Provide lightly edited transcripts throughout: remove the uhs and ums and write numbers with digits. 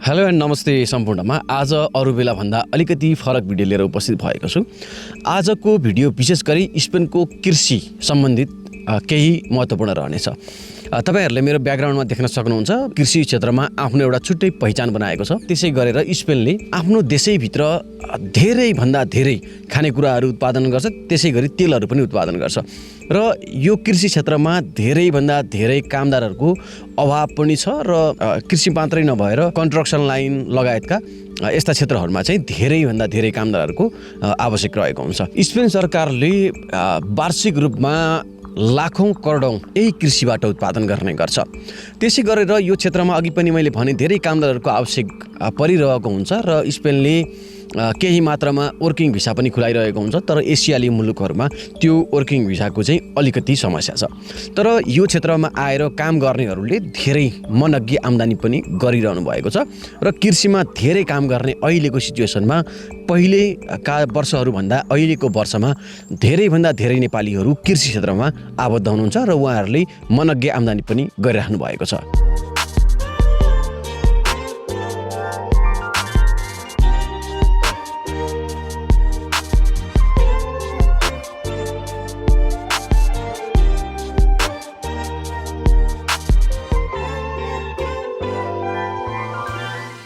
Hello and नमस्ते सम्पूर्णमा। आज अरू बेला भन्दा अलिकति फरक भिडियो लिएर उपस्थित भएको छु। आजको भिडियो विशेष गरी स्पेनको कृषि सम्बन्धित केही महत्त्वपूर्ण रहनेछ। तपाईहरुले मेरो ब्याकग्राउन्डमा देख्न सक्नुहुन्छ कृषि क्षेत्रमा आफ्नो एउटा छुट्टै पहिचान बनाएको छ। त्यसै गरेर स्पेनले आफ्नो देशैभित्र धेरै भन्दा धेरै खानेकुराहरू उत्पादन गर्छ, त्यसै गरी तेलहरू पनि उत्पादन गर्छ र यो कृषि क्षेत्रमा धेरै भन्दा धेरै कामदारहरूको अभाव पनि छ र कृषि मात्रै नभएर कन्स्ट्रक्सन लाइन लगायतका यस्ता क्षेत्रहरूमा चाहिँ धेरै भन्दा धेरै कामदारहरूको आवश्यक रहेको हुन्छ। स्पेन सरकारले वार्षिक रूपमा लाखौं करोडौं यही कृषिबाट उत्पादन गर्ने गर्छ। त्यसै गरेर यो क्षेत्रमा अघि पनि मैले भने धेरै कामदारहरूको आवश्यक परिरहेको हुन्छ र स्पेनले केही मात्रामा वर्किङ भिसा पनि खुलाइरहेको हुन्छ। तर एसियाली मुलुकहरूमा त्यो वर्किङ भिसाको चाहिँ अलिकति समस्या छ। तर यो क्षेत्रमा आएर काम गर्नेहरूले धेरै मनग्गी आम्दानी पनि गरिरहनु भएको छ र कृषिमा धेरै काम गर्ने अहिलेको सिचुएसनमा पहिलेका वर्षहरूभन्दा अहिलेको वर्षमा धेरैभन्दा धेरै नेपालीहरू कृषि क्षेत्रमा आबद्ध हुनुहुन्छ र उहाँहरूले मनग्गी आम्दानी पनि गरिरहनु भएको छ।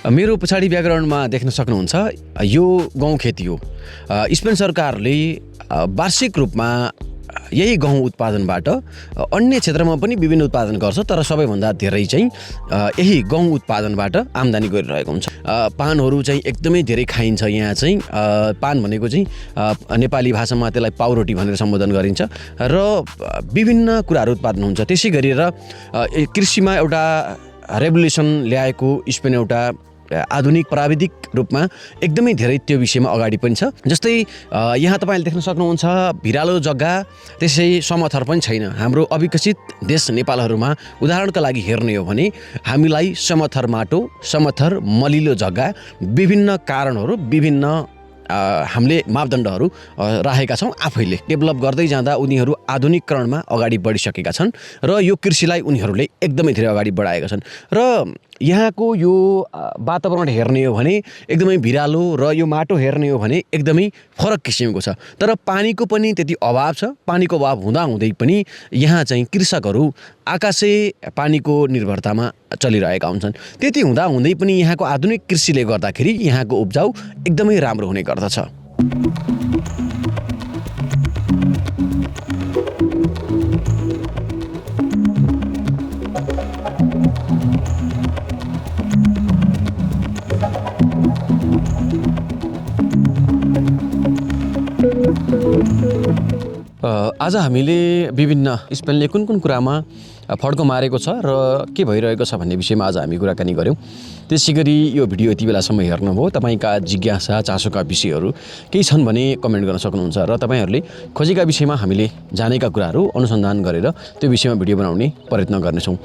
मेरो पछाडि ब्याकग्राउन्डमा देख्न सक्नुहुन्छ यो गहुँ खेती हो। स्पेन सरकारले वार्षिक रूपमा यही गहुँ उत्पादनबाट अन्य क्षेत्रमा पनि विभिन्न उत्पादन गर्छ, तर सबैभन्दा धेरै चाहिँ यही गहुँ उत्पादनबाट आम्दानी गरिरहेको हुन्छ। पानहरू चाहिँ एकदमै धेरै खाइन्छ। यहाँ चाहिँ पान भनेको चाहिँ नेपाली भाषामा त्यसलाई पाउरोटी भनेर सम्बोधन गरिन्छ र विभिन्न कुराहरू उत्पादन हुन्छ। त्यसै गरेर कृषिमा एउटा रेभोल्युसन ल्याएको स्पेन एउटा आधुनिक प्राविधिक रूपमा एकदमै धेरै त्यो विषयमा अगाडि पनि छ। जस्तै यहाँ तपाईले देख्न सक्नुहुन्छ भिरालो जग्गा त्यसै समथर पनि छैन। हाम्रो अविकसित देश नेपालहरूमा उदाहरणका लागि हेर्ने हो भने हामीलाई समथर माटो, समथर मलिलो जग्गा, विभिन्न कारणहरू, विभिन्न हामीले मापदण्डहरू राखेका छौँ। आफैले डेभलप गर्दै जाँदा उनीहरू आधुनिकीकरणमा अगाडि बढिसकेका छन् र यो कृषिलाई उनीहरूले एकदमै धेरै अगाडि बढाएका छन्। र यहाँको यो वातावरण हेर्ने हो भने एकदमै भिरालो र यो माटो हेर्ने हो भने एकदमै फरक किसिमको छ। तर पानीको पनि त्यति अभाव छ। पानीको अभाव हुँदाहुँदै पनि यहाँ चाहिँ कृषकहरू आकाशे पानीको निर्भरतामा चलिरहेका हुन्छन्। त्यति हुँदाहुँदै पनि यहाँको आधुनिक कृषिले गर्दाखेरि यहाँको उब्जाउ एकदमै राम्रो हुने गर्दछ। आज हामीले विभिन्न स्पेनले कुन कुन कुरामा फड्को मारेको छ र के भइरहेको छ भन्ने विषयमा आज हामी कुराकानी गऱ्यौँ। त्यसै गरी यो भिडियो यति बेलासम्म हेर्नुभयो। तपाईँका जिज्ञासा चासोका विषयहरू केही छन् भने कमेन्ट गर्न सक्नुहुन्छ र तपाईँहरूले खोजेका विषयमा हामीले जानेका कुराहरू अनुसन्धान गरेर त्यो विषयमा भिडियो बनाउने प्रयत्न गर्नेछौँ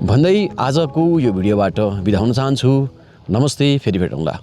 भन्दै आजको यो भिडियोबाट बिदा हुन चाहन्छु। नमस्ते, फेरि भेटौँला।